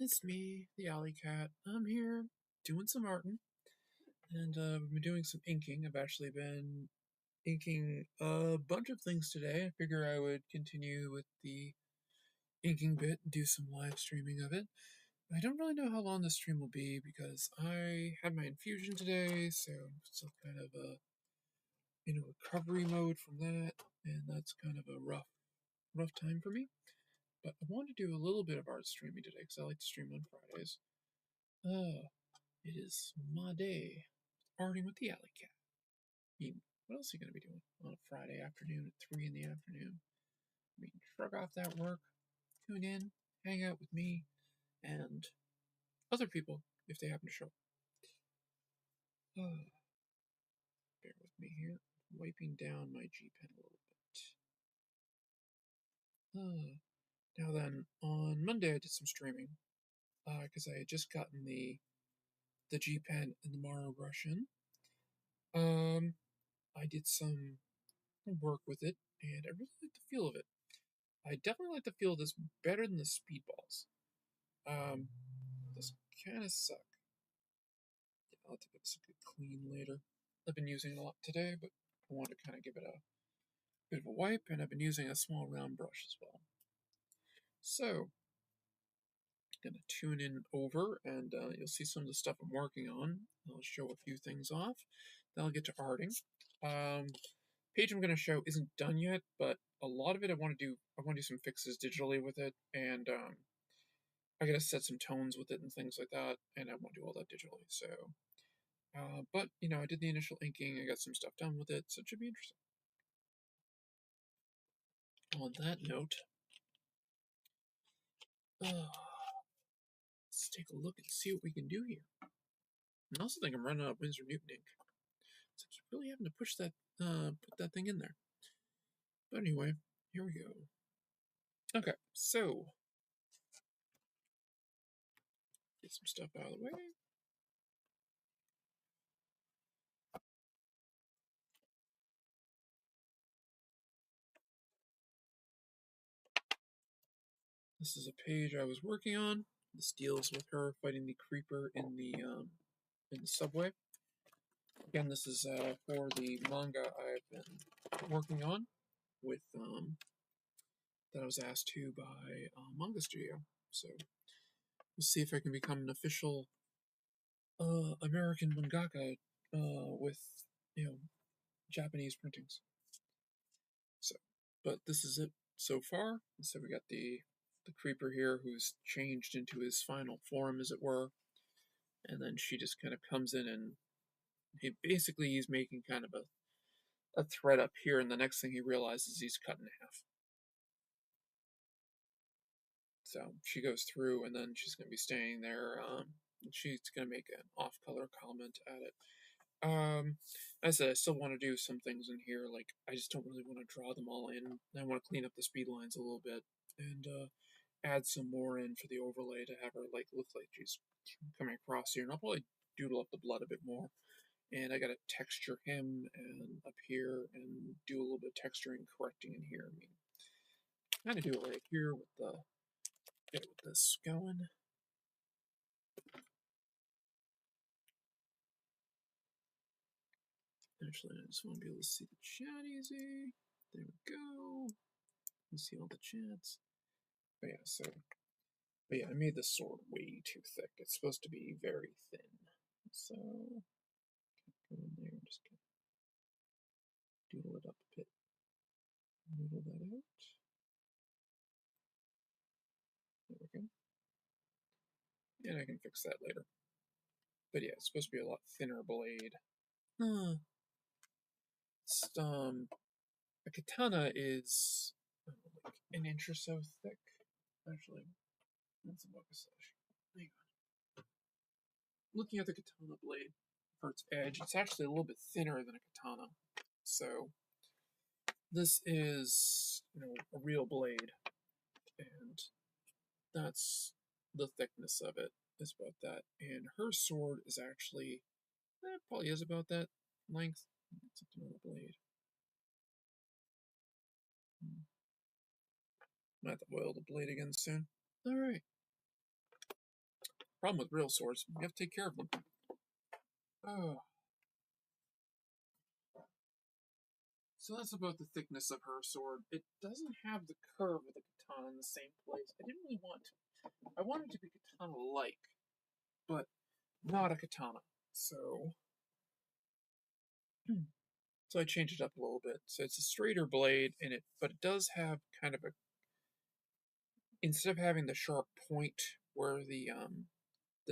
It's me, the Alikat. I'm here doing some arting, and we've been doing some inking. I've actually been inking a bunch of things today. I figure I would continue with the inking bit and do some live streaming of it. I don't really know how long this stream will be because I had my infusion today, so I'm still kind of in a recovery mode from that, and that's kind of a rough time for me. But I wanted to do a little bit of art streaming today because I like to stream on Fridays. It is my day. Arting with the Alikat. I mean, what else are you going to be doing on a Friday afternoon at 3 in the afternoon? I mean, shrug off that work, tune in, hang out with me, and other people if they happen to show up. Bear with me here. Wiping down my G pen a little bit. Now then, on Monday I did some streaming because I had just gotten the G pen and the Maro brush in. I did some work with it, and I really like the feel of it. I definitely like the feel of this better than the speedballs. This kind of suck. Yeah, I'll have to give this a good clean later. I've been using it a lot today, but I want to kind of give it a bit of a wipe, and I've been using a small round brush as well. So, I'm going to tune in over, and you'll see some of the stuff I'm working on. I'll show a few things off. Then I'll get to arting. Page I'm going to show isn't done yet, but a lot of it I want to do some fixes digitally with it, and I got to set some tones with it and things like that, and I want to do all that digitally. So, but I did the initial inking. I got some stuff done with it, so it should be interesting. On that note, let's take a look and see what we can do here. I also think I'm running out of Winsor Newton ink, so I'm really having to push that, put that thing in there. But anyway, here we go. Okay, so get some stuff out of the way. This is a page I was working on. This deals with her fighting the creeper in the subway. Again, this is for the manga I've been working on with that I was asked to by Manga Studio. So we'll see if I can become an official American mangaka with Japanese printings. So, but this is it so far. So we got the creeper here who's changed into his final form, as it were, and then she just kind of comes in and he's making kind of a thread up here, and the next thing he realizes he's cut in half. So she goes through, and then she's going to be staying there. She's going to make an off-color comment at it. I said I still want to do some things in here, like I just don't really want to draw them all in. I want to clean up the speed lines a little bit and add some more in for the overlay to have her like look like she's coming across here. And I'll probably doodle up the blood a bit more. And I got to texture him and up here and do a little bit of texturing correcting in here. I mean, kind of do it right here with the get this going. Actually, I just want to be able to see the chat easy. There we go. You see all the chats. But yeah, I made the sword way too thick. It's supposed to be very thin. So, go in there and just doodle it up a bit. Noodle that out. There we go. And I can fix that later. But yeah, it's supposed to be a lot thinner blade. A katana is like an inch or so thick. Actually, that's a slash. Hang on. Looking at the katana blade for its edge, it's actually a little bit thinner than a katana. So this is a real blade, and that's the thickness of it is about that. And her sword is actually probably is about that length. Something on the blade. Might have to oil the blade again soon. All right. Problem with real swords, you have to take care of them. Oh. So that's about the thickness of her sword. It doesn't have the curve of the katana in the same place. I didn't really want to. I wanted it to be katana-like, but not a katana. So, so I changed it up a little bit. So it's a straighter blade, but it does have kind of a, instead of having the sharp point where the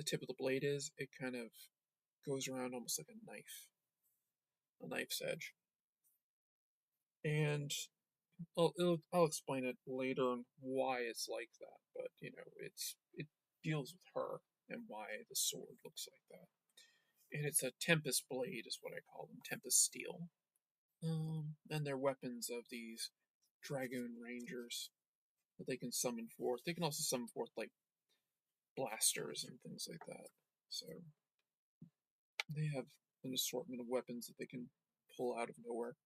tip of the blade is, it kind of goes around almost like a knife's edge. And I'll explain it later on why it's like that, but it deals with her and why the sword looks like that. And it's a Tempest blade, is what I call them, Tempest steel. And they're weapons of these Dragoon Rangers that they can summon forth. They can also summon forth like blasters and things like that. So they have an assortment of weapons that they can pull out of nowhere.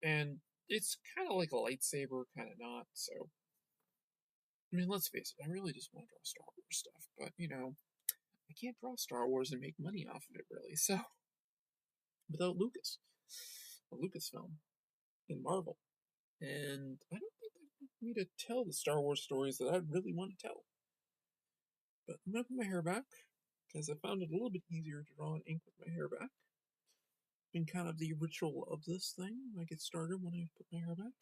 And it's kind of like a lightsaber, kind of not. So, I mean, let's face it, I really just want to draw Star Wars stuff. But, I can't draw Star Wars and make money off of it, really. So, without Lucas, a Lucasfilm, and Marvel. And I don't think they want me to tell the Star Wars stories that I really want to tell. But I'm going to put my hair back, because I found it a little bit easier to draw in ink with my hair back. And kind of the ritual of this thing. I get started when I put my hair back.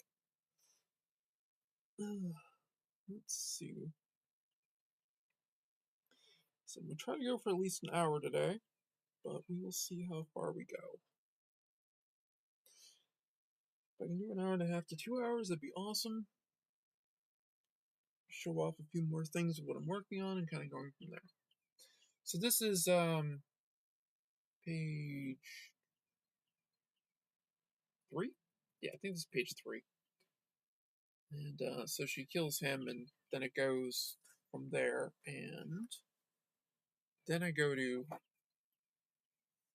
Let's see. So I'm going to try to go for at least an hour today, but we will see how far we go. If I can do an hour and a half to 2 hours, that'd be awesome. Show off a few more things of what I'm working on and kind of going from there. So this is page 3? Yeah, I think this is page 3. And so she kills him, and then it goes from there, and then I go to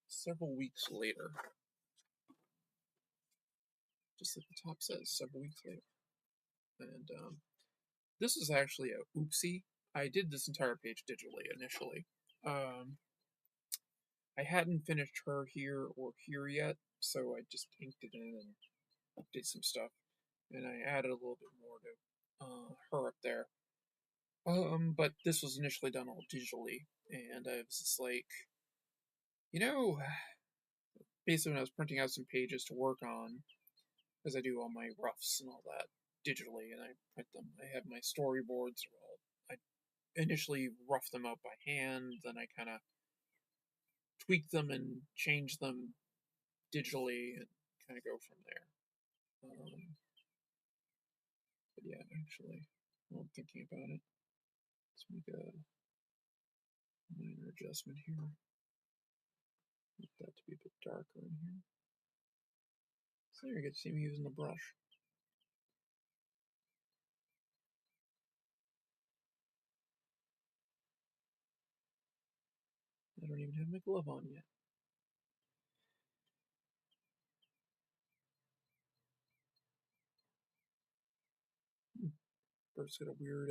several weeks later. Just like the top says, several weeks later. And this is actually a oopsie. I did this entire page digitally initially. I hadn't finished her here or here yet, so I just inked it in and did some stuff. And I added a little bit more to her up there. But this was initially done all digitally, and I was just like, basically when I was printing out some pages to work on, because I do all my roughs and all that digitally, and I print them. I have my storyboards. I initially rough them out by hand, then I kind of tweak them and change them digitally, and kind of go from there. But yeah, actually, while I'm thinking about it, let's make a minor adjustment here. Want that to be a bit darker in here. So there you get to see me using the brush. I don't even have my glove on yet. Bird's got a weird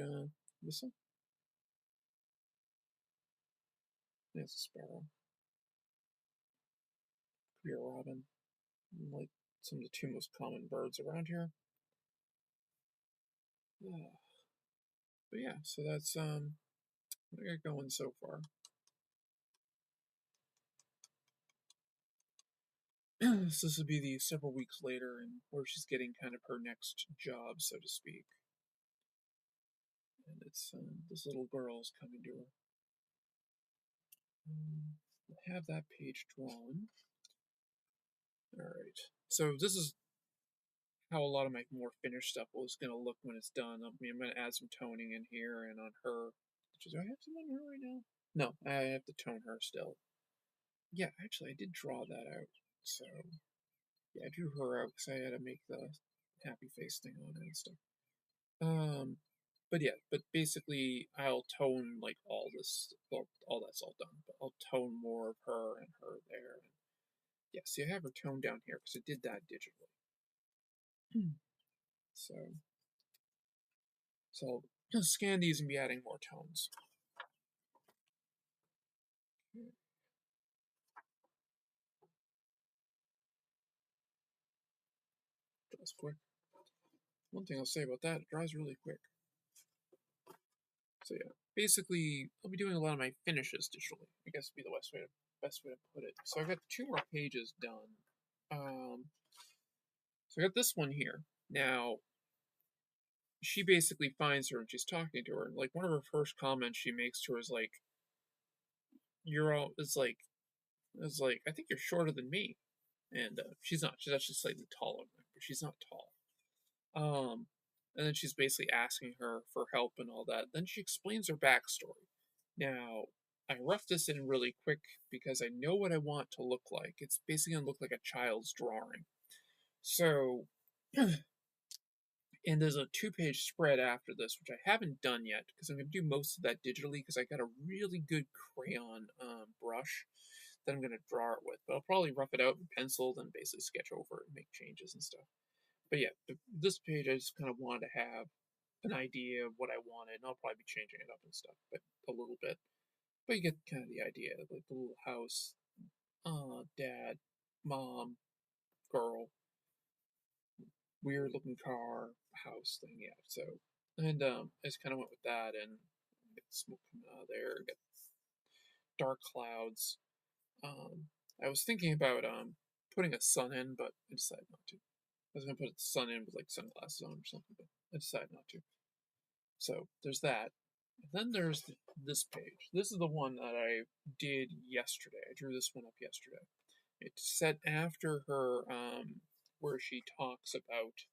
whistle. That's a sparrow. Could be a robin. Like some of the 2 most common birds around here. But yeah, so that's what I got going so far. So this would be the several weeks later, and where she's getting kind of her next job, so to speak. And it's this little girl's coming to her. I have that page drawn. Alright, so this is how a lot of my more finished stuff was going to look when it's done. I mean, I'm going to add some toning in here and on her. Do I have some on her right now? No, I have to tone her still. Yeah, actually, I did draw that out. So, yeah, I drew her out because I had to make the happy face thing on it and stuff. But yeah, but basically, I'll tone like all this. Well, all that's all done, but I'll tone more of her and her there. And yeah, see, I have her toned down here because I did that digitally. So I'll scan these and be adding more tones. dries quick. One thing I'll say about that, it dries really quick. So yeah, basically, I'll be doing a lot of my finishes digitally. I guess would be the best way to put it. So I got 2 more pages done. So I got this one here. Now, she basically finds her and she's talking to her. And like one of her first comments she makes to her is like, "You're all." It's like I think you're shorter than me, and she's not. She's actually slightly taller than me, but she's not tall. Um, and then she's basically asking her for help and all that. Then she explains her backstory. Now, I roughed this in really quick because I know what I want to look like. It's basically going to look like a child's drawing. So, and there's a 2-page spread after this, which I haven't done yet because I'm going to do most of that digitally because I got a really good crayon brush that I'm going to draw it with. But I'll probably rough it out in pencil, then basically sketch over it and make changes and stuff. But yeah, this page I just kind of wanted to have an idea of what I wanted, and I'll probably be changing it up and stuff, but a little bit. But you get kind of the idea, like the little house, dad, mom, girl, weird looking car, house thing, yeah. So, and I just kind of went with that, and get smoke coming out of there, get dark clouds. I was thinking about putting a sun in, but I decided not to. I was gonna put the sun in with like sunglasses on or something, but I decided not to. So there's that. And then there's this page. This is the one that I did yesterday. I drew this one up yesterday. It's set after her, where she talks about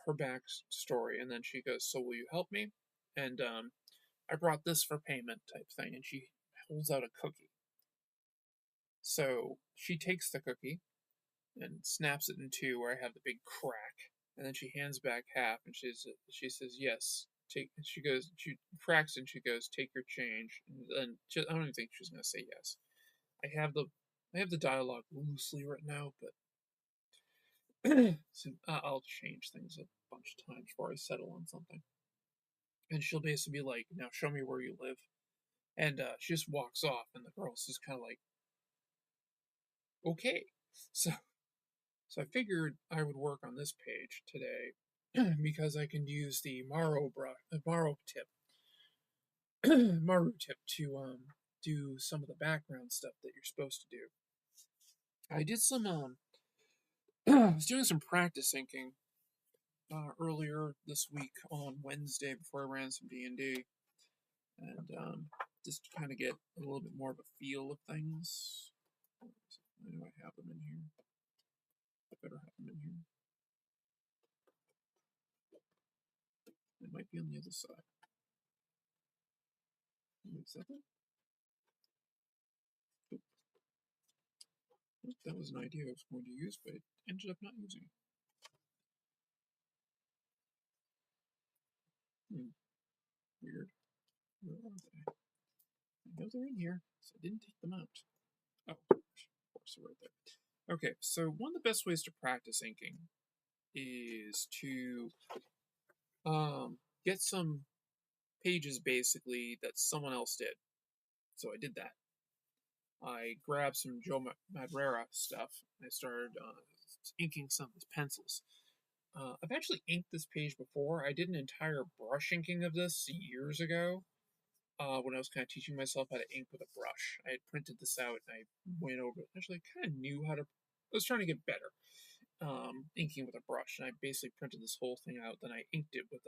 her backstory, and then she goes, "So will you help me?" And I brought this for payment type thing, and she holds out a cookie. So she takes the cookie and snaps it in two, where I have the big crack, and then she hands back half, and she says, "Yes." Take. She goes. She cracks and she goes, "Take your change." And then I don't even think she's gonna say yes. I have the dialogue loosely written out, but so I'll change things a bunch of times before I settle on something. And she'll basically be like, "Now show me where you live." And she just walks off, and the girl's just kind of like, "Okay." So I figured I would work on this page today because I can use the Maro tip, Maru tip to do some of the background stuff that you're supposed to do. I did some I was doing some practice inking earlier this week on Wednesday before I ran some D&D, and just to kind of get a little bit more of a feel of things. Why do I have them in here? I better have them in here. It might be on the other side. Is that it? Oh, that was an idea I was going to use, but I ended up not using it. Weird. Where are they? I know they're in here, so I didn't take them out. Oh, of course, they're right there. Okay, so one of the best ways to practice inking is to get some pages basically that someone else did. So I did that. I grabbed some Joe Madureira stuff and I started inking some of his pencils. I've actually inked this page before. I did an entire brush inking of this years ago when I was kind of teaching myself how to ink with a brush. I had printed this out and I went over it. Actually, I kind of knew how to. I was trying to get better inking with a brush, and I basically printed this whole thing out. Then I inked it with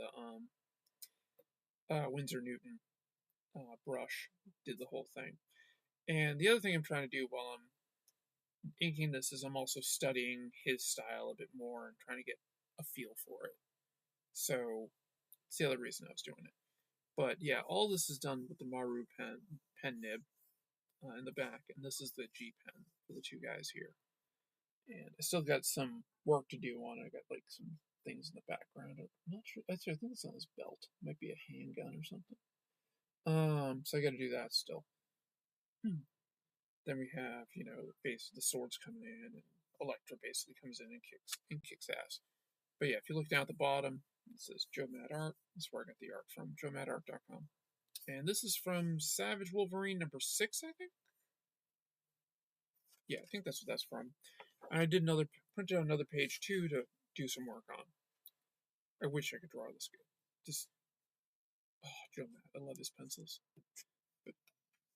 a Winsor Newton brush. Did the whole thing. And the other thing I'm trying to do while I'm inking this is I'm also studying his style a bit more and trying to get a feel for it. So it's the other reason I was doing it. But yeah, all this is done with the Maru pen nib in the back, and this is the G pen for the two guys here. And I still got some work to do on it. I got like some things in the background. I'm not sure. Actually, I think it's on his belt. It might be a handgun or something. So I got to do that still. Then we have, the swords coming in, and Electra basically comes in and kicks ass. But yeah, if you look down at the bottom, it says Joe Mad Art. That's where I got the art from, joemadart.com. And this is from Savage Wolverine number 6, I think. Yeah, I think that's what that's from. And I printed out another page too to do some work on. I wish I could draw this good. Just, oh, Joe Matt, I love his pencils. But I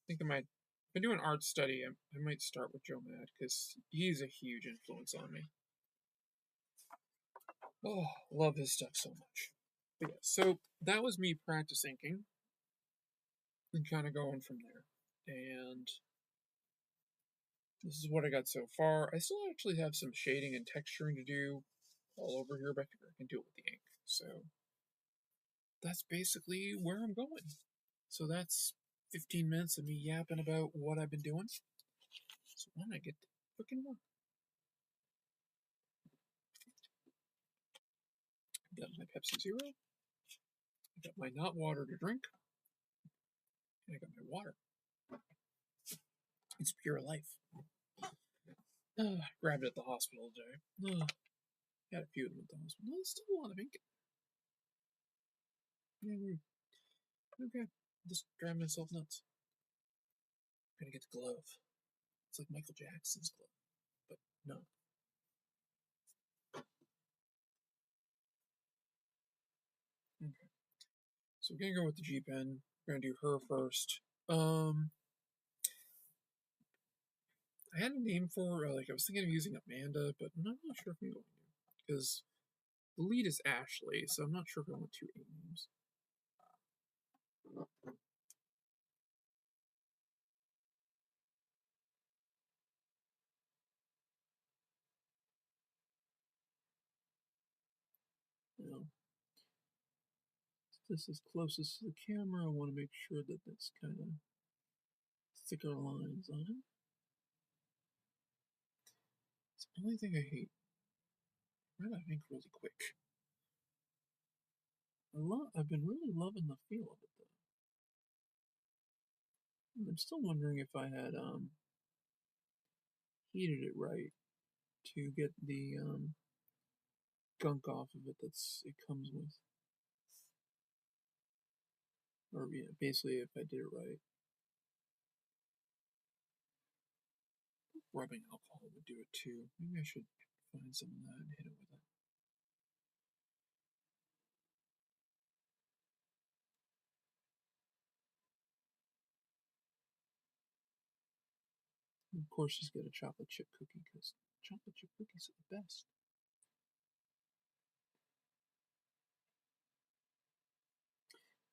think I might, if I do an art study, I might start with Joe Matt because he's a huge influence on me. Oh, love his stuff so much. But yeah, so that was me practice inking and kind of going from there. And this is what I got so far. I still actually have some shading and texturing to do all over here, but I figure I can do it with the ink. So that's basically where I'm going. So that's 15 minutes of me yapping about what I've been doing. So why don't I get to freaking work? I got my Pepsi Zero. I got my not water to drink. And I got my water. It's pure life. Grabbed it at the hospital today. Had a few of them at the hospital. No, there's still a lot of ink. Okay. Just driving myself nuts. I'm gonna get the glove. It's like Michael Jackson's glove. But no. Okay. So we're gonna go with the G pen. We're gonna do her first. I had a name for her, I was thinking of using Amanda, but I'm not sure if I'm going to. Because the lead is Ashley, so I'm not sure if I want two A names. You this is closest to the camera. I want to make sure that that's kind of thicker lines on it. It's the only thing I hate. Run out of ink really quick. I've been really loving the feel of it though. I'm still wondering if I had heated it right to get the gunk off of it it comes with. Or yeah, basically if I did it right. Rubbing alcohol would do it too. Maybe I should find some of that and hit it with it. And of course, she's got a chocolate chip cookie because chocolate chip cookies are the best.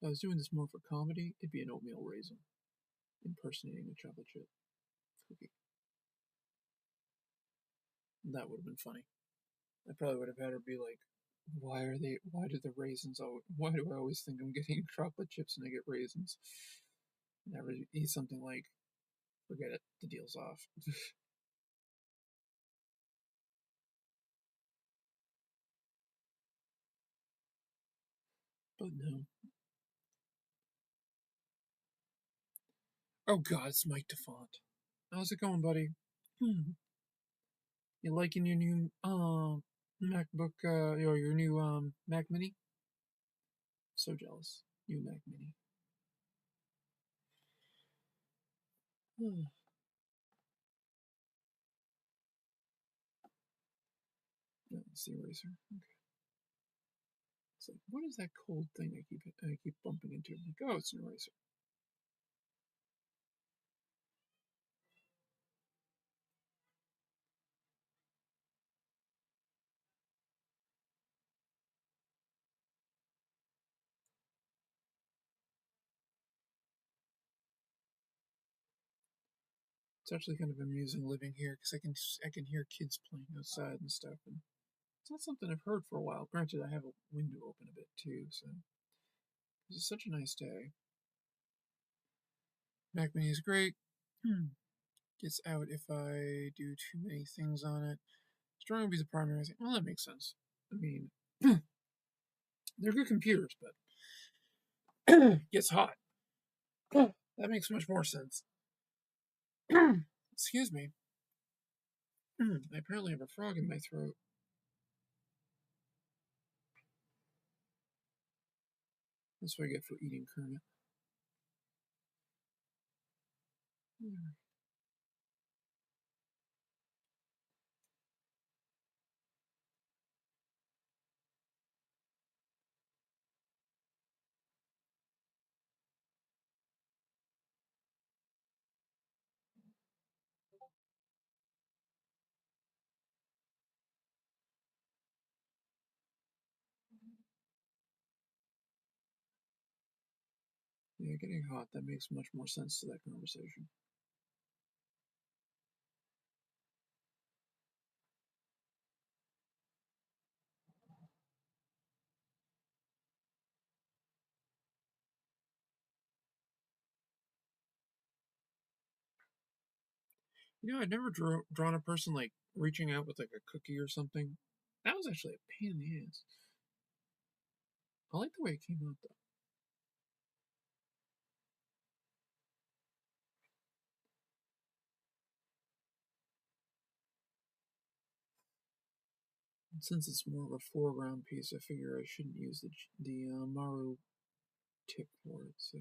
If I was doing this more for comedy, it'd be an oatmeal raisin impersonating a chocolate chip cookie. That would have been funny. I probably would have had her be like, why do the raisins why do I always think I'm getting chocolate chips and I get raisins? Never eat something like, forget it, the deal's off. But no. Oh god, it's Mike DeFont. How's it going, buddy? You liking your new MacBook or your new Mac Mini? So jealous. New Mac Mini. No, it's the eraser. Okay. It's like, what is that cold thing I keep bumping into? I'm like, oh, it's an eraser. It's actually kind of amusing living here because I can hear kids playing outside and stuff, and it's not something I've heard for a while. Granted, I have a window open a bit too, so it's such a nice day. Mac Mini is great. Gets out if I do too many things on it. Strong will be the primary thing. Well, that makes sense. I mean, they're good computers, but gets hot. That makes much more sense. Excuse me. I apparently have a frog in my throat. That's what I get for eating Kermit. Yeah, getting hot, that makes much more sense to that conversation. I'd never drawn a person like reaching out with like a cookie or something. That was actually a pain in the ass. I like the way it came out though. And since it's more of a foreground piece, I figure I shouldn't use the Maru tip for it. So.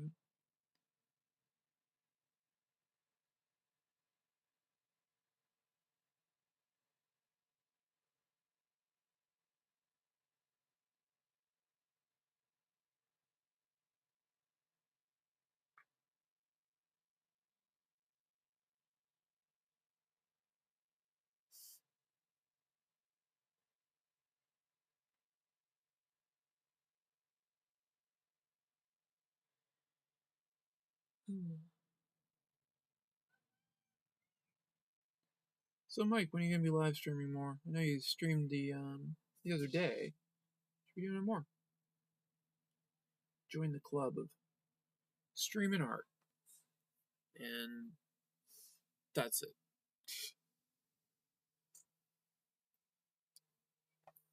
So, Mike, when are you gonna be live streaming more? I know you streamed the other day. Should be doing more. Join the club of streaming art, and that's it.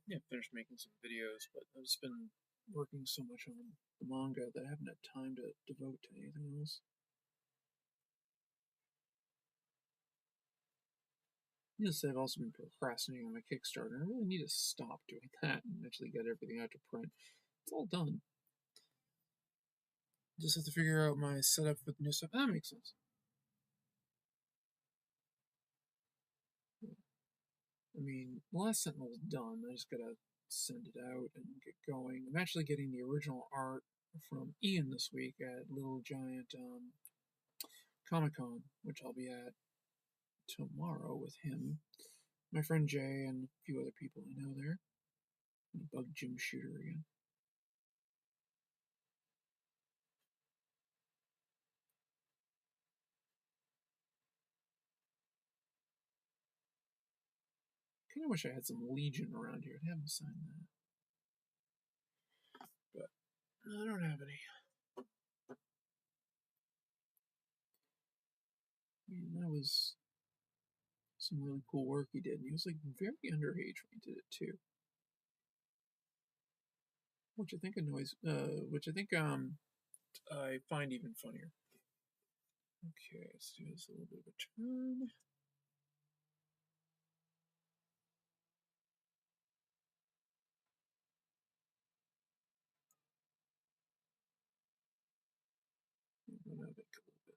Yeah, finished making some videos, but I've just been working so much on the manga that I haven't had time to devote to anything else. Yes, I've also been procrastinating on my Kickstarter. I really need to stop doing that and actually get everything out to print. It's all done. Just have to figure out my setup with new stuff. That makes sense. I mean, the last Sentinel was done. I just gotta send it out and get going. I'm actually getting the original art from Ian this week at Little Giant Comic Con, which I'll be at tomorrow with him, my friend Jay, and a few other people I know there. And Bug Jim Shooter again. Kind of wish I had some Legion around here. I haven't signed that, but I don't have any. I mean, that was some really cool work he did, and he was like very underage when he did it too. Which I think annoys, which I think I find even funnier. Okay, let's do this a little bit of a turn. Run out of ink a little bit.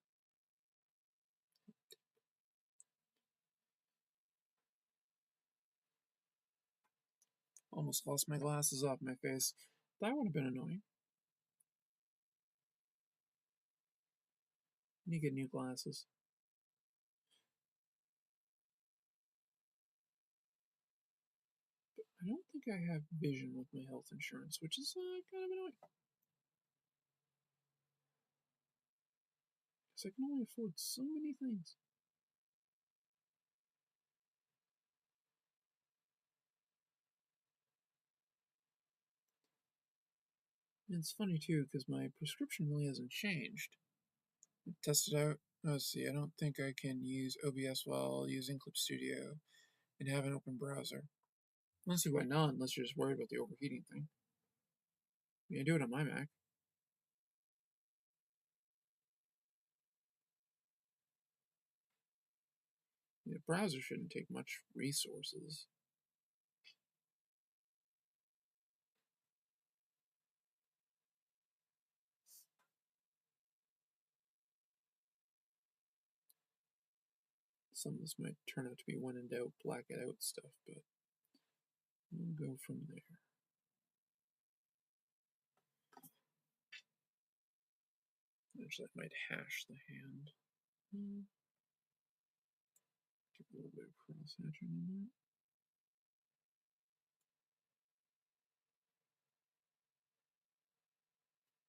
Almost lost my glasses off my face. That would have been annoying. I need to get new glasses. But I don't think I have vision with my health insurance, which is kind of annoying. Because I can only afford so many things. And it's funny too, because my prescription really hasn't changed. I tested out. Let's see, I don't think I can use OBS while using Clip Studio and have an open browser. I don't see why not, unless you're just worried about the overheating thing. I mean, I do it on my Mac. The browser shouldn't take much resources. Some of this might turn out to be when in doubt, black it out stuff, but we'll go from there. Actually, that might hash the hand. Give a little bit of cross hatching in there.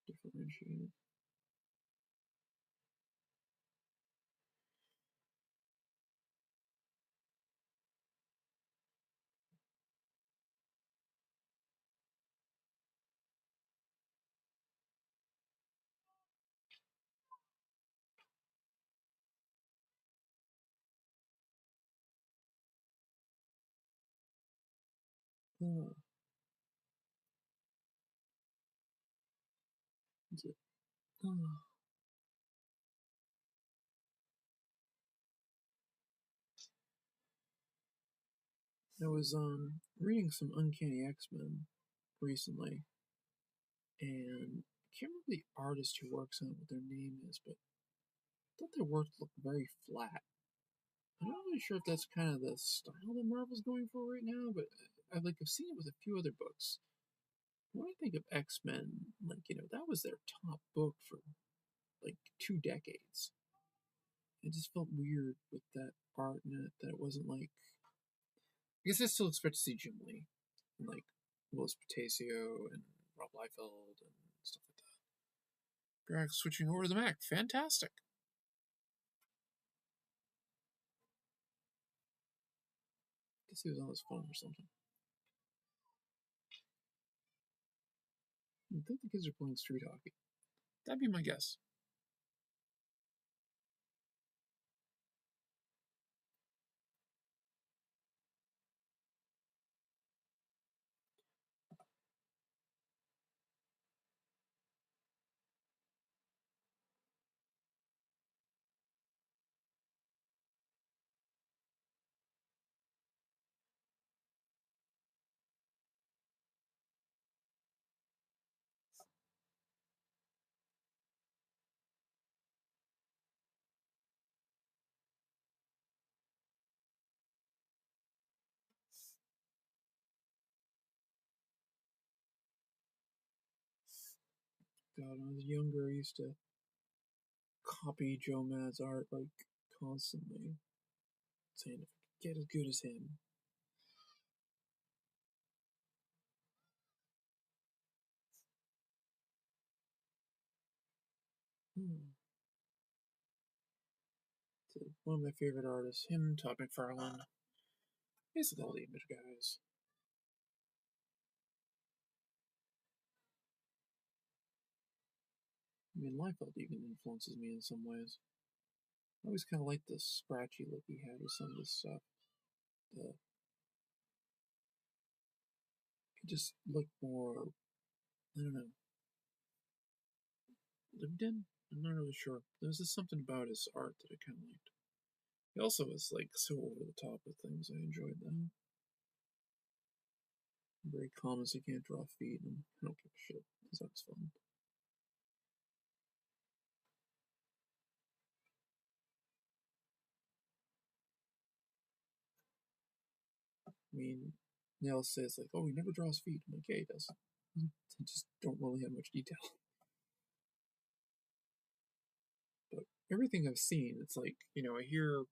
Differentiate it. Uh, is it? I was reading some Uncanny X-Men recently, and I can't remember the artist who works on it, what their name is, but I thought their work looked very flat. I'm not really sure if that's kind of the style that Marvel's going for right now, but I've seen it with a few other books. When I think of X-Men, that was their top book for like 2 decades. It just felt weird with that art in it that it wasn't like. I guess I still expect to see Jim Lee and like Willis Patasio and Rob Liefeld and stuff like that. Greg switching over to the Mac, fantastic. I guess he was on his phone or something. I think the kids are playing street hockey. That'd be my guess. God, when I was younger, I used to copy Joe Mad's art like constantly, saying if I could get as good as him. Hmm. So one of my favorite artists, him, Todd McFarlane, basically all the Image guys. I mean, Liefeld even influences me in some ways. I always kind of liked the scratchy look he had with some of this stuff. It just looked more, I don't know, lived in? I'm not really sure. There was just something about his art that I kind of liked. He also was like so over the top with things. I enjoyed them. Very calm as he can't draw feet, and I don't give a shit. That sounds fun. I mean, they all say it's like, oh, he never draws feet. I'm like, yeah, he does. They just don't really have much detail. But everything I've seen, it's like, I hear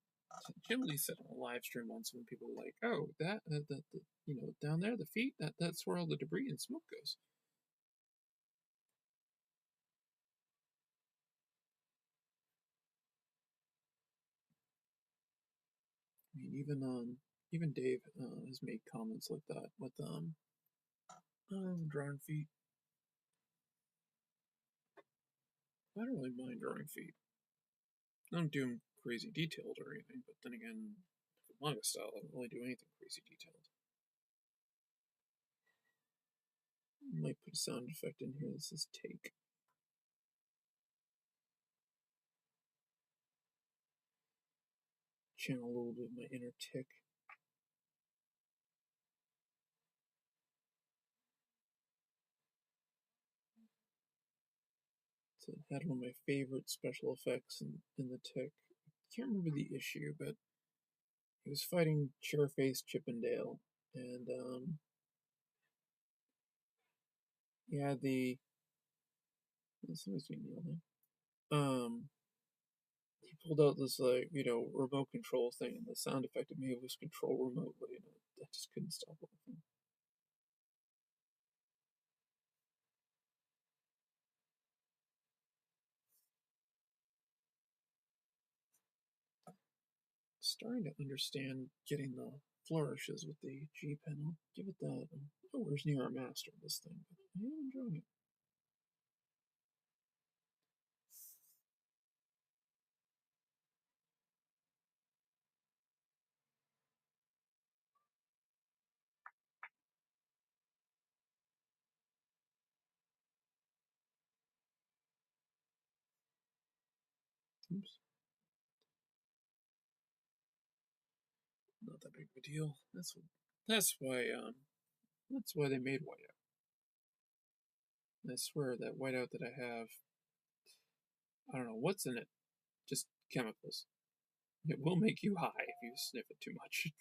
Jim Lee said on a live stream once when people were like, oh, down there, the feet, that's where all the debris and smoke goes. I mean, even Dave has made comments like that with drawing feet. I don't really mind drawing feet. I don't do them crazy detailed or anything, but then again, for manga style, I don't really do anything crazy detailed. I might put a sound effect in here. This is take. Channel a little bit of my inner tick. So it had one of my favorite special effects in the tick. I can't remember the issue, but he was fighting Chairface Chippendale, and he had the. Somebody's being yelled at. He pulled out this remote control thing, and the sound effect it made was control remotely, and I just couldn't stop laughing. Starting to understand getting the flourishes with the G pen. I'll give it that. I'm nowhere near a master of this thing, but I am enjoying it. Oops. Not that big of a deal. That's why they made whiteout. I swear that whiteout that I have, I don't know what's in it. Just chemicals. It will make you high if you sniff it too much.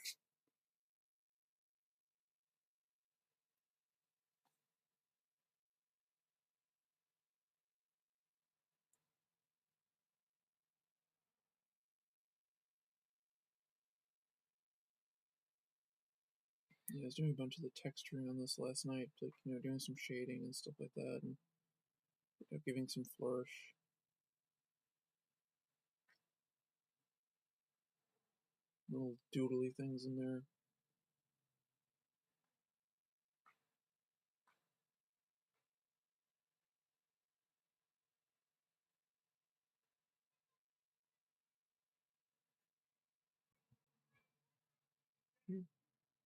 Yeah, I was doing a bunch of the texturing on this last night, like, doing some shading and stuff like that, and giving some flourish. Little doodly things in there.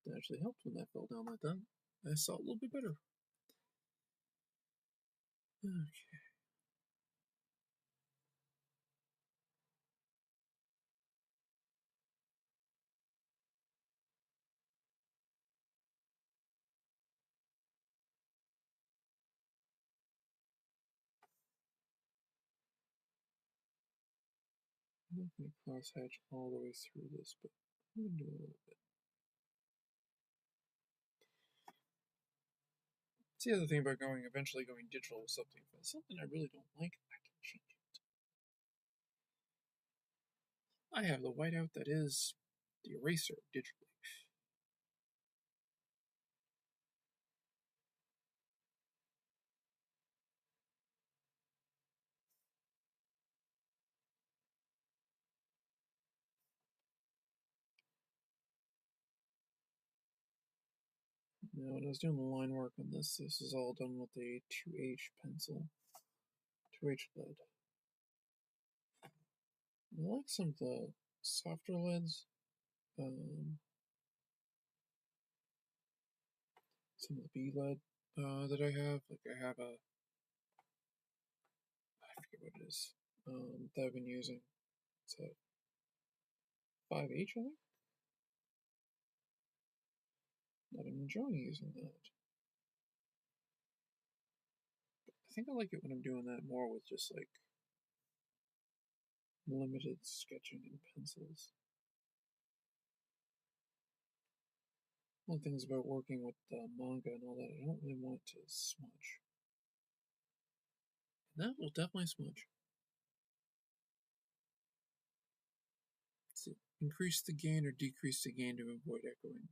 That actually helped when that fell down like that. I saw it a little bit better. Okay. I'm not going to crosshatch all the way through this, but I'm going to do a little bit. It's the other thing about eventually going digital with something. If it's something I really don't like, I can change it. I have the whiteout that is the eraser digitally. Now, when I was doing the line work on this is all done with a 2H pencil, 2H lead. I like some of the softer leads, some of the B lead that I have. Like I have I forget what it is, that I've been using. It's a 5H, I think. That I'm enjoying using that. I think I like it when I'm doing that more with just like limited sketching and pencils. One of the things about working with manga and all that, I don't really want it to smudge. And that will definitely smudge. So increase the gain or decrease the gain to avoid echoing.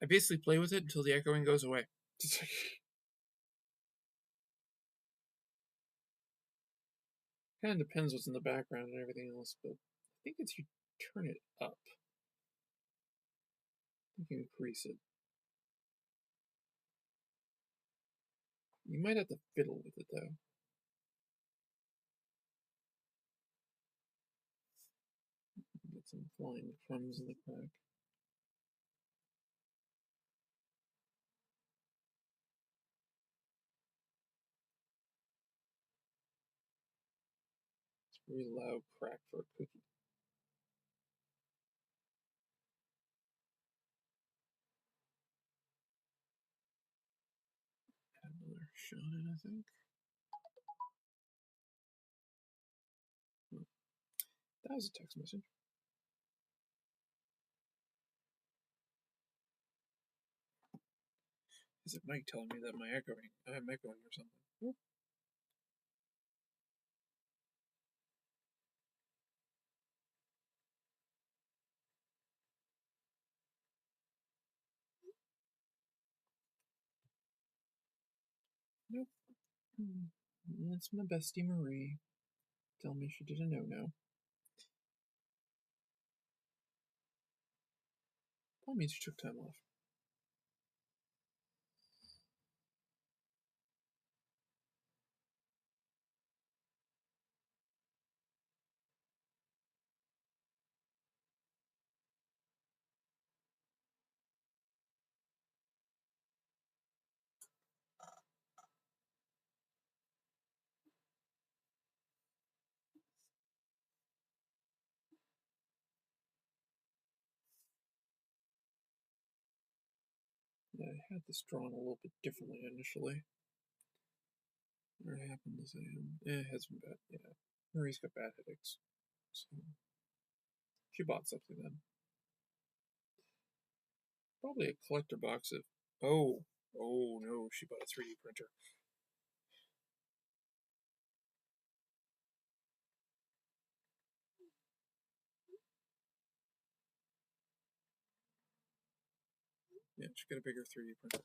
I basically play with it until the echoing goes away. Kind of depends what's in the background and everything else, but I think it's you turn it up. You can increase it. You might have to fiddle with it though. Get some flying crumbs in the crack. It's a very loud crack for a cookie. Add another shot in, I think. Oh, that was a text message. Is it Mike telling me that I'm echoing or something? Oh. Nope. That's my bestie Marie. Tell me she did a no-no. That means she took time off. I had this drawn a little bit differently initially. What happened is it has been bad. Yeah, Marie's got bad headaches, so she bought something then. Probably a collector box of. Oh no, she bought a 3D printer. Yeah, she got a bigger 3D printer.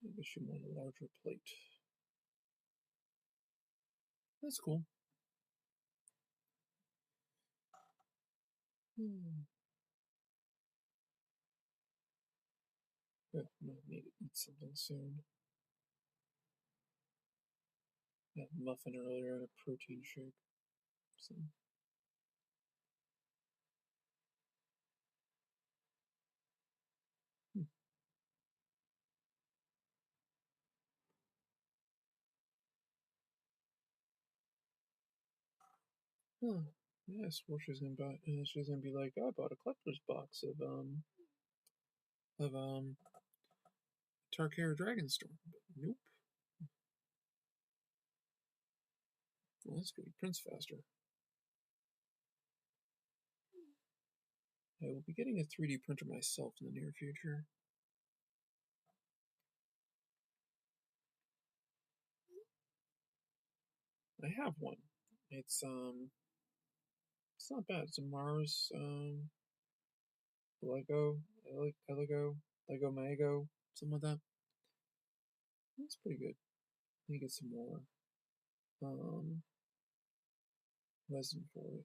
Maybe she wanted a larger plate. That's cool. Yeah, I might need to eat something soon. I had a muffin earlier and a protein shake. So. Huh. Yeah, I swore she was gonna buy. She was gonna be like, "Oh, I bought a collector's box of Tarkir Dragonstorm." But nope. Well, that's good. He prints faster. I will be getting a 3D printer myself in the near future. I have one. It's not bad. It's a Mars Lego Mago, something like that. That's pretty good. Let me get some more um resin for it.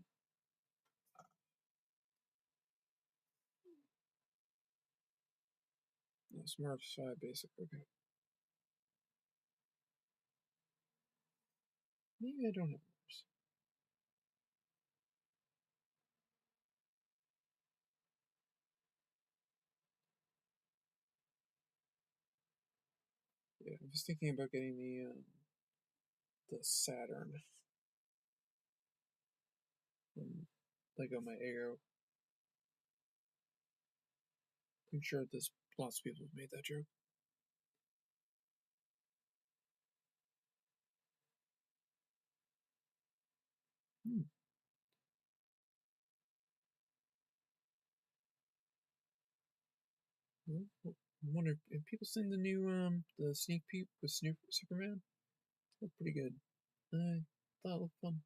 No, Smart 5 basic. Okay. Maybe I don't have Mars. Yeah, I was thinking about getting the Saturn from Lego My Ego. I'm sure there's lots of people have made that joke. Hmm. Well, I wonder if people seen the new the sneak peek with Snoop Superman. Looked pretty good. I thought it looked fun.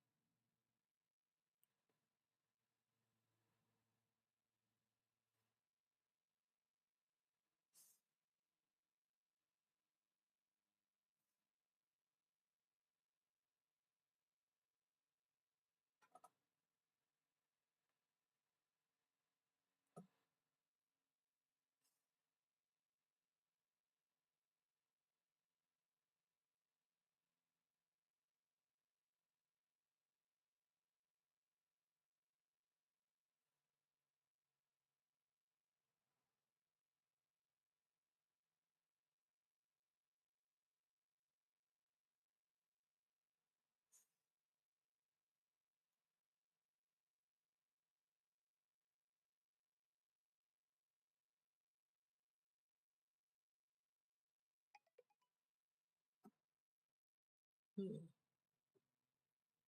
Hmm.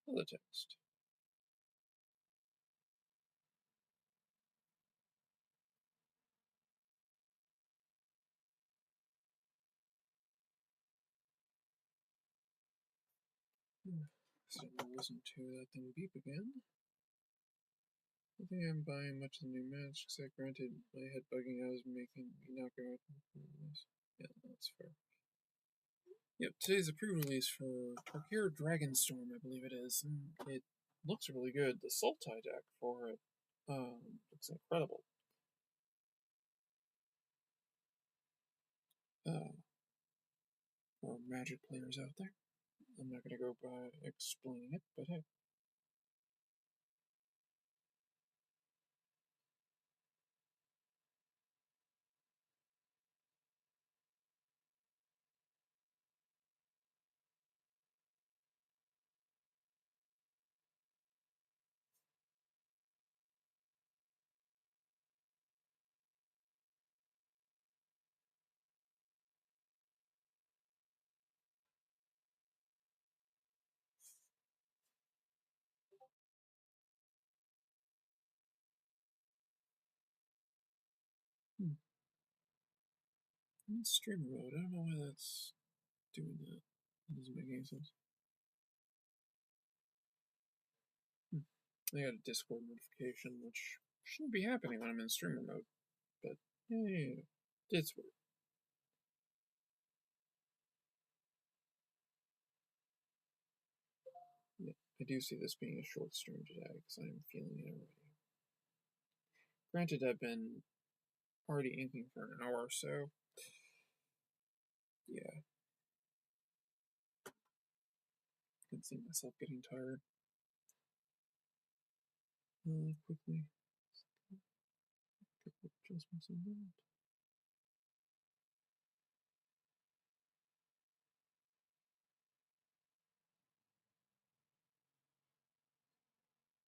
Other text. So I listen to that thing beep again. I think I'm buying much of the new match, because granted my head bugging out is making me not go out. Yeah, that's fair. Yep, today's a pre-release for Tarkir Dragonstorm, I believe it is. And it looks really good. The Sultai deck for it looks incredible. Or Magic players out there. I'm not going to go by explaining it, but hey. I'm in streamer mode. I don't know why that's doing that. That doesn't make any sense. I got a Discord notification, which shouldn't be happening when I'm in streamer mode. But, yeah, it's weird. Yeah, I do see this being a short stream today, because I'm feeling it already. Granted, I've been already inking for an hour or so. Yeah. I can see myself getting tired. Quickly. Couple adjustments on that.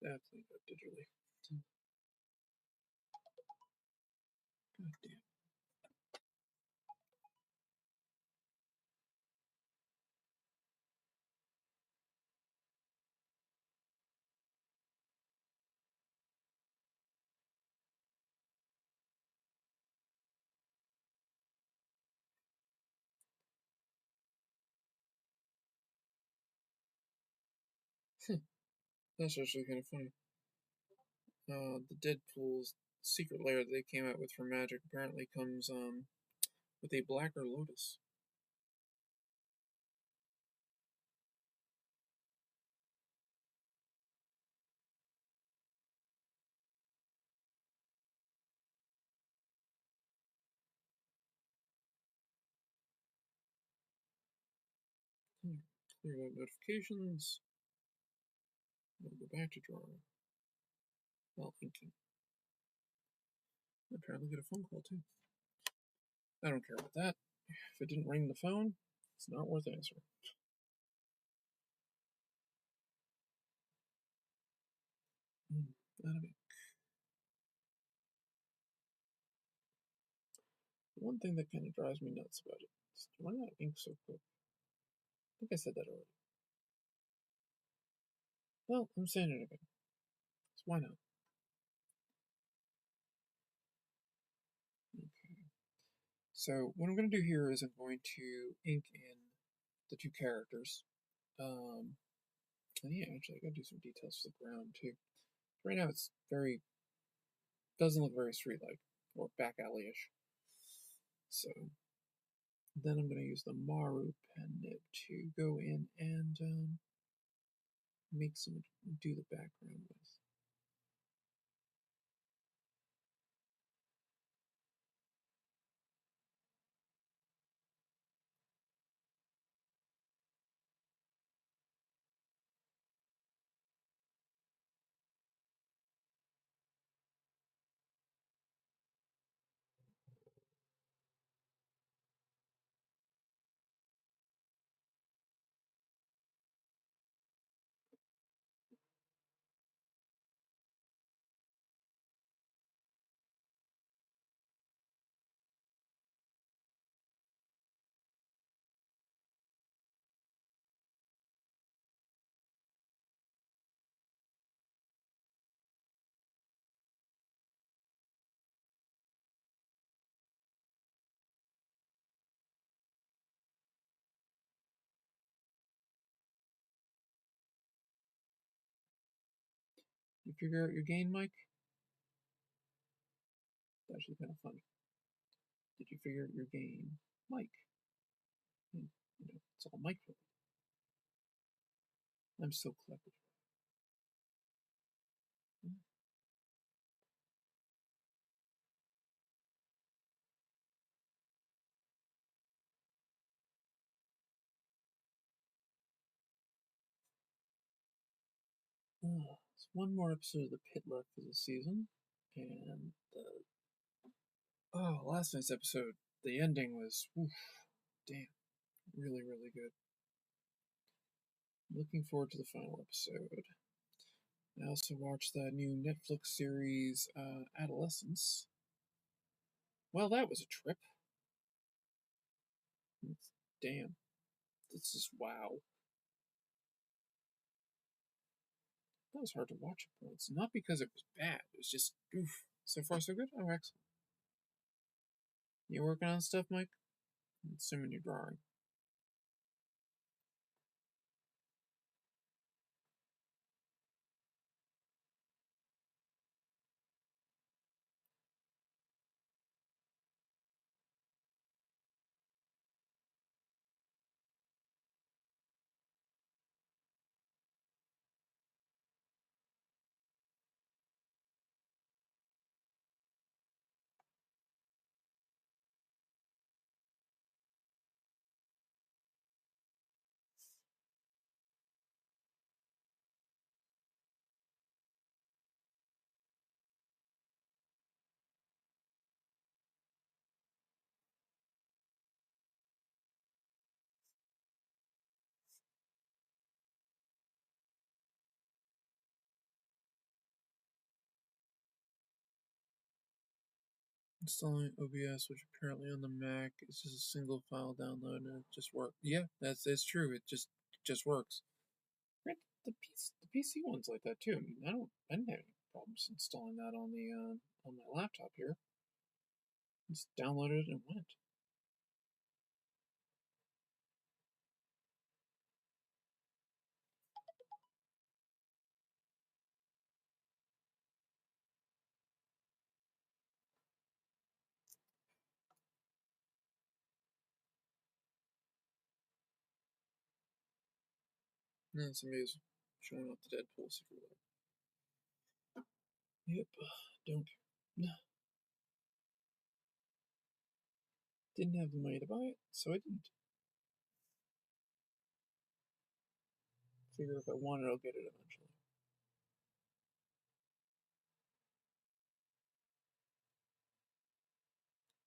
That cleaned up digitally. God damn. That's actually kind of funny. The Deadpool's secret lair that they came out with for magic apparently comes with a blacker lotus. Clear out notifications. We'll go back to drawing. While inking. Apparently get a phone call too. I don't care about that. If it didn't ring the phone, it's not worth answering. That'll be. The one thing that kind of drives me nuts about it is why not ink so quick? I think I said that already. Well, I'm saying it again. So why not? Okay. So what I'm going to do here is I'm going to ink in the two characters. And yeah, actually, I got to do some details for the ground too. Right now, it's doesn't look very street-like or back alley-ish. So then I'm going to use the Maru pen nib to go in and do the background with. You figure out your gain, Mike? It's actually kind of funny. Did you figure out your gain, Mike? It's all Mike. I'm so clever. There's one more episode of The Pit left for the season, and last night's episode, the ending was, damn, really, really good. Looking forward to the final episode. I also watched that new Netflix series, Adolescence. Well, that was a trip. Damn. This is wow. That was hard to watch at points. Not because it was bad. It was just, oof. So far, so good? Oh, excellent. You working on stuff, Mike? assuming you're drawing. Installing OBS, which apparently on the Mac is just a single file download and it just works. Yeah, that's true. It just works. Right, the PC one's like that too. I mean, I didn't have any problems installing that on my laptop here. Just downloaded it and went. And then somebody's showing off the Deadpool secret. Yep, don't care. Didn't have the money to buy it, so I didn't. Figure if I want it, I'll get it eventually.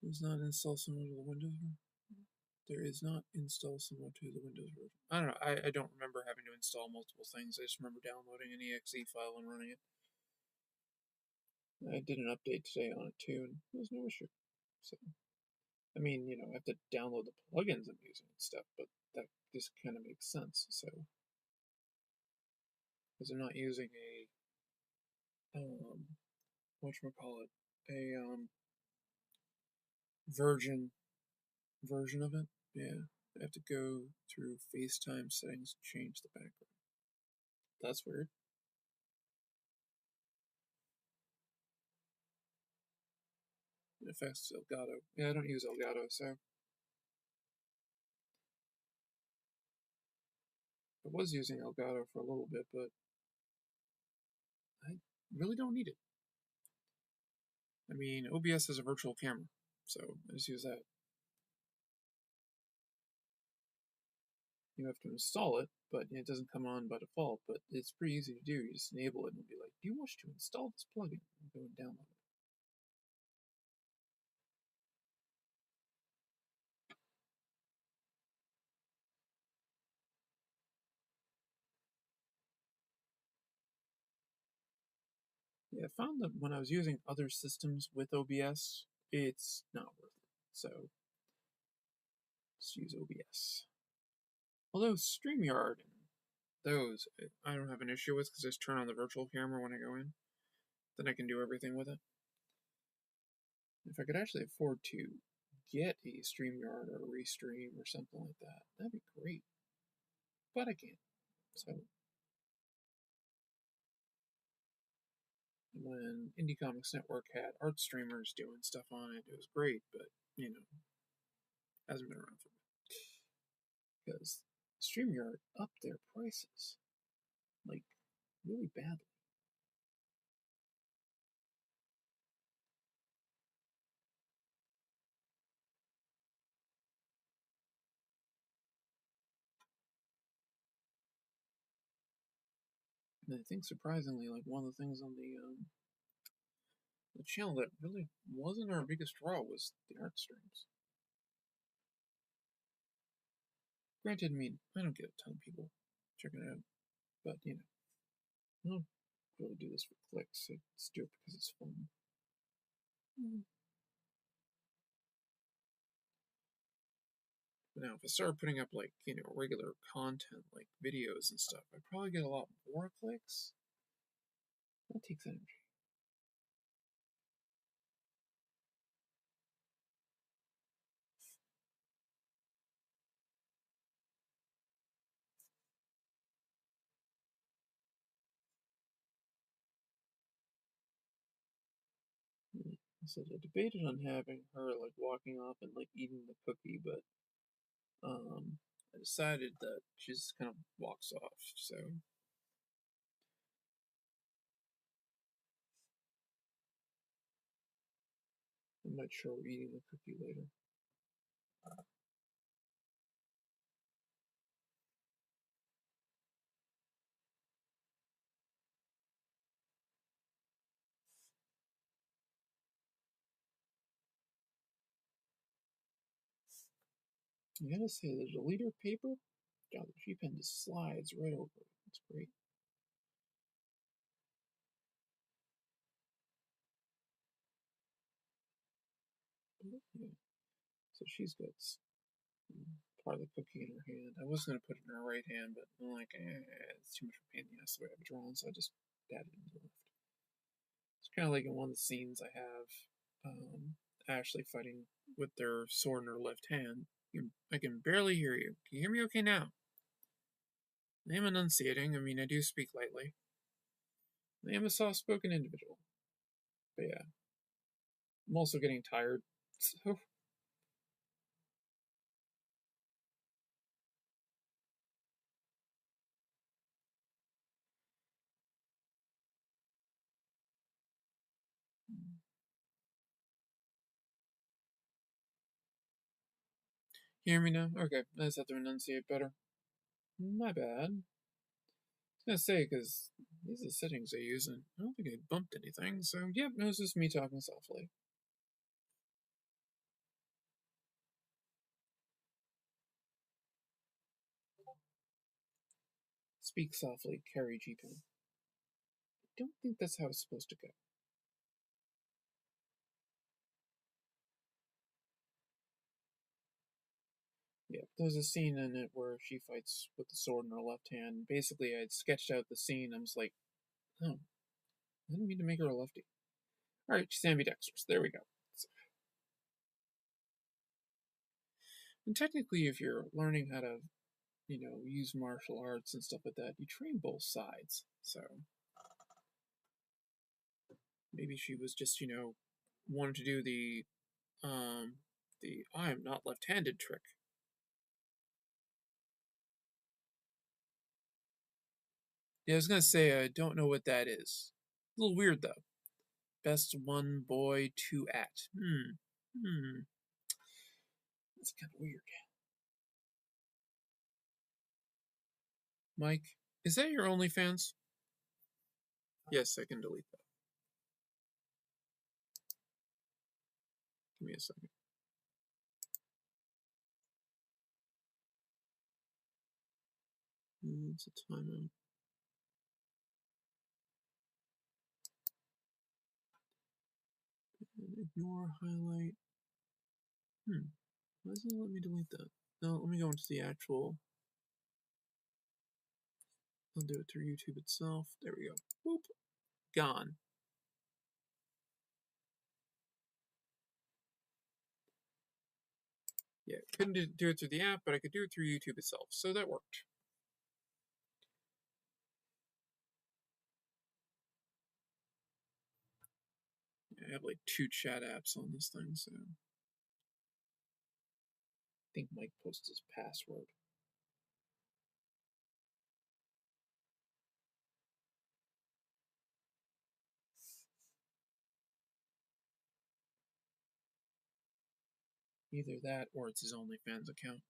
Does not install similar to the Windows version. There is not install similar to the Windows version. I don't know. I don't remember having to install multiple things. I just remember downloading an exe file and running it. I did an update today on it too, and there was no issue. So, I mean, I have to download the plugins I'm using and stuff, but that just kind of makes sense. So, because I'm not using whatchamacallit, a version of it. Yeah, I have to go through FaceTime settings to change the background. That's weird. It affects Elgato. Yeah, I don't use Elgato, so I was using Elgato for a little bit, but I really don't need it. I mean, OBS is a virtual camera, so I just use that. You have to install it, but it doesn't come on by default, but it's pretty easy to do. You just enable it and be like, do you wish to install this plugin? And go and download it. Yeah, I found that when I was using other systems with OBS, it's not worth it. So, just use OBS. Although StreamYard and those, I don't have an issue with because I just turn on the virtual camera when I go in. Then I can do everything with it. If I could actually afford to get a StreamYard or a Restream or something like that, that'd be great. But I can't. So when Indie Comics Network had art streamers doing stuff on it, it was great, but hasn't been around for me. Because StreamYard upped their prices. Like, really badly. And I think surprisingly, like one of the things on the channel that really wasn't our biggest draw was the art streams. Granted, I mean, I don't get a ton of people checking it out, but I don't really do this for clicks. I just do it because it's fun. But now, if I start putting up like regular content like videos and stuff, I probably get a lot more clicks. That takes energy. said I debated on having her like walking off and like eating the cookie, but I decided that she just kind of walks off. So I might show her eating the cookie later. I gotta say, the deleter paper, God, the G pen just slides right over it. It's great. Yeah. So she's got part of the cookie in her hand. I was gonna put it in her right hand, but I'm like, it's too much of a pain in the ass the way I have it drawn, so I just dabbed it in the left. It's kind of like in one of the scenes I have Ashley fighting with their sword in her left hand. I can barely hear you. Can you hear me okay now? I am enunciating. I mean, I do speak lightly. I am a soft-spoken individual. But yeah, I'm also getting tired. So you hear me now? Okay, I just have to enunciate better. My bad. I was gonna say, because these are the settings I use, and I don't think I bumped anything, so yep, it was just me talking softly. Speak softly, carry G-Pen. I don't think that's how it's supposed to go. Yeah, there's a scene in it where she fights with the sword in her left hand. Basically, I had sketched out the scene. I was like, oh, I didn't mean to make her a lefty. Alright, she's ambidextrous. There we go. So, and technically, if you're learning how to, use martial arts and stuff like that, you train both sides. So maybe she was just, wanted to do the I am not left-handed trick. Yeah, I was gonna say I don't know what that is. A little weird though. Best one boy two at. That's kind of weird. Mike, is that your OnlyFans? Yes, I can delete that. Give me a second. It's a timeout. Ignore, highlight. Why doesn't it let me delete that? No, let me go into the actual. I'll do it through YouTube itself. There we go. Boop. Gone. Yeah, couldn't do it through the app, but I could do it through YouTube itself, so that worked. Yeah, I have like 2 chat apps on this thing, so I think Mike posts his password. Either that or it's his OnlyFans account.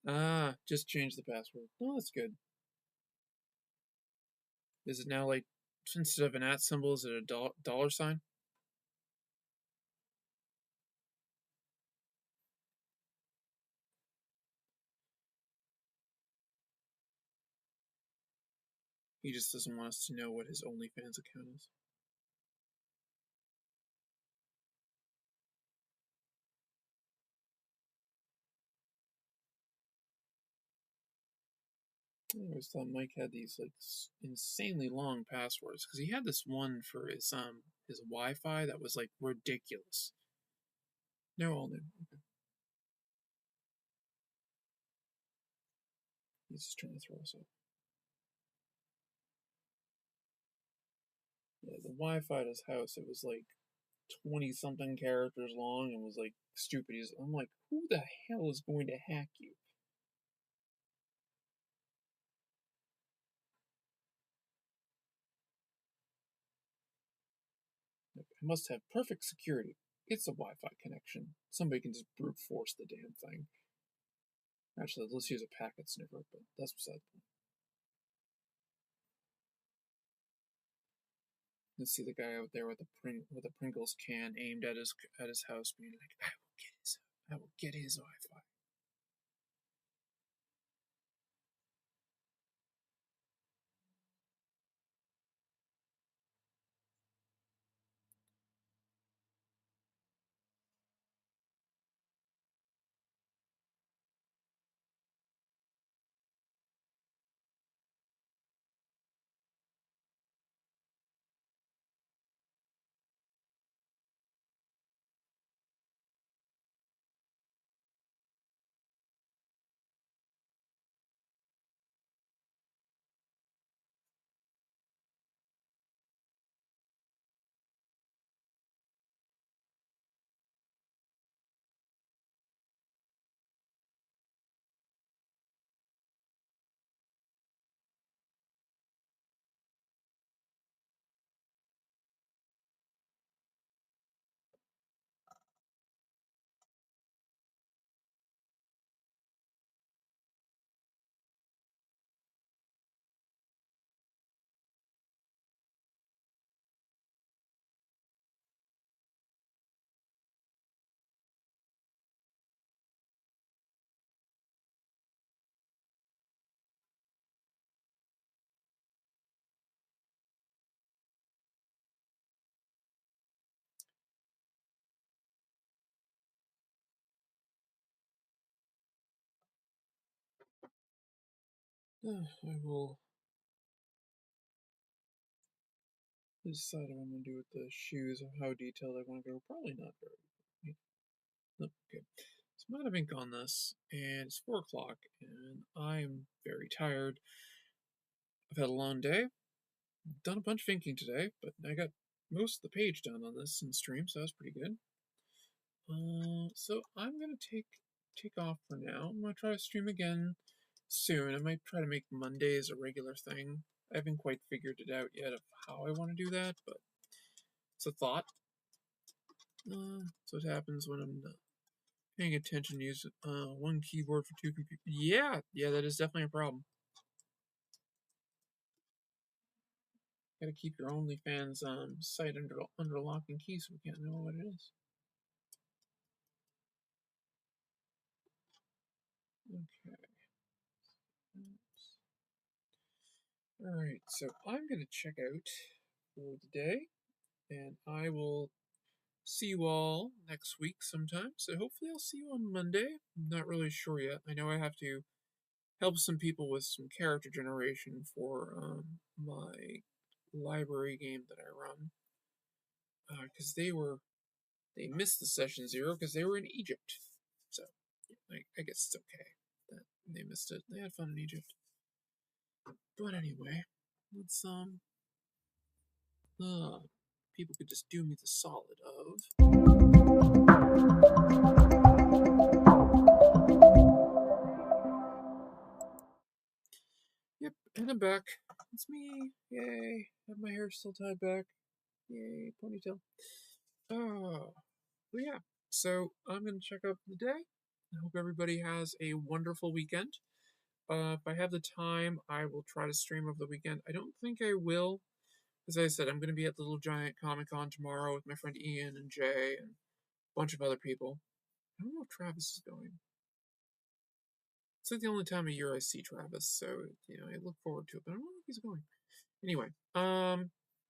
Ah, just change the password. Oh, that's good. Is it now like, instead of an at symbol, is it a dollar sign? He just doesn't want us to know what his OnlyFans account is. I always thought Mike had these like insanely long passwords because he had this one for his Wi-Fi that was like ridiculous. No, all new. Okay. He's just trying to throw us up. Yeah, the Wi-Fi at his house, it was like 20 something characters long and was like stupid. I'm like, who the hell is going to hack you? I must have perfect security. It's a Wi-Fi connection. Somebody can just brute force the damn thing. Actually, let's use a packet sniffer, but that's beside the point. You see the guy out there with a Pringles can aimed at his house, being like, I will get his Wi-Fi." I will decide what I'm going to do with the shoes and how detailed I want to go. Probably not very. No, okay. So I'm out of ink on this, and it's 4 o'clock, and I'm very tired. I've had a long day. Done a bunch of inking today, but I got most of the page done on this in stream, so that's pretty good. So I'm gonna take off for now. I'm gonna try to stream again soon. I might try to make Mondays a regular thing. I haven't quite figured it out yet of how I want to do that, but it's a thought. So what happens when I'm paying attention to use one keyboard for two computers. Yeah, that is definitely a problem. Gotta keep your OnlyFans site under lock and key so we can't know what it is. Okay. Alright, so I'm gonna check out for today, and I will see you all next week sometime. So hopefully I'll see you on Monday. I'm not really sure yet. I know I have to help some people with some character generation for my library game that I run. Because they missed the session 0 because they were in Egypt. So I guess it's okay that they missed it. They had fun in Egypt. But anyway, let's people could just do me the solid of. Yep, and I'm back. It's me. Yay. Have my hair still tied back. Yay, ponytail. Oh, but yeah. So I'm gonna check out the day. I hope everybody has a wonderful weekend. If I have the time, I will try to stream over the weekend. I don't think I will. As I said, I'm going to be at the Little Giant Comic Con tomorrow with my friend Ian and Jay and a bunch of other people. I don't know if Travis is going. It's like the only time of year I see Travis, so I look forward to it, but I don't know if he's going. Anyway, but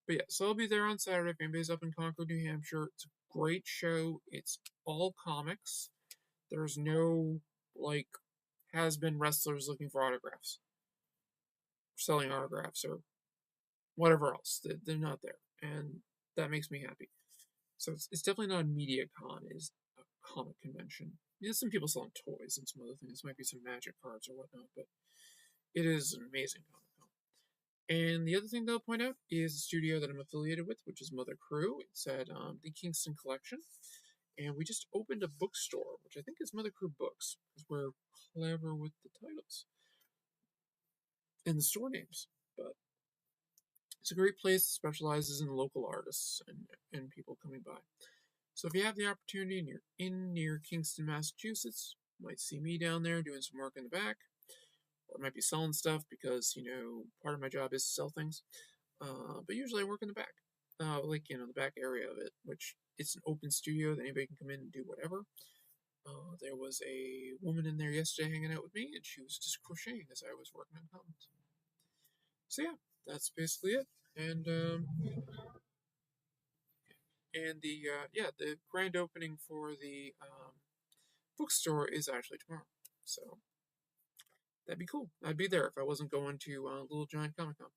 yeah, so I'll be there on Saturday if anybody's up in Concord, New Hampshire. It's a great show. It's all comics. There's no, like, has-been wrestlers looking for autographs, selling autographs, or whatever else. They're not there, and that makes me happy. So it's definitely not a media con. It's a comic convention. There's some people selling toys and some other things. Might be some magic cards or whatnot, but it is an amazing comic con. And the other thing that I'll point out is the studio that I'm affiliated with, which is Mother Crew. It's at the Kingston Collection. And we just opened a bookstore, which I think is Mother Crew Books, because we're clever with the titles and the store names. But it's a great place that specializes in local artists and people coming by. So if you have the opportunity and you're near Kingston, Massachusetts, you might see me down there doing some work in the back, or I might be selling stuff because, part of my job is to sell things. But usually I work in the back, the back area of it, which it's an open studio that anybody can come in and do whatever. There was a woman in there yesterday hanging out with me, and she was just crocheting as I was working on comics. So yeah, that's basically it. And the grand opening for the bookstore is actually tomorrow. So that'd be cool. I'd be there if I wasn't going to Little Giant Comic Con.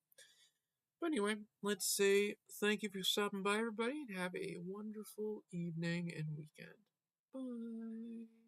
But anyway, let's say thank you for stopping by, everybody, and have a wonderful evening and weekend. Bye.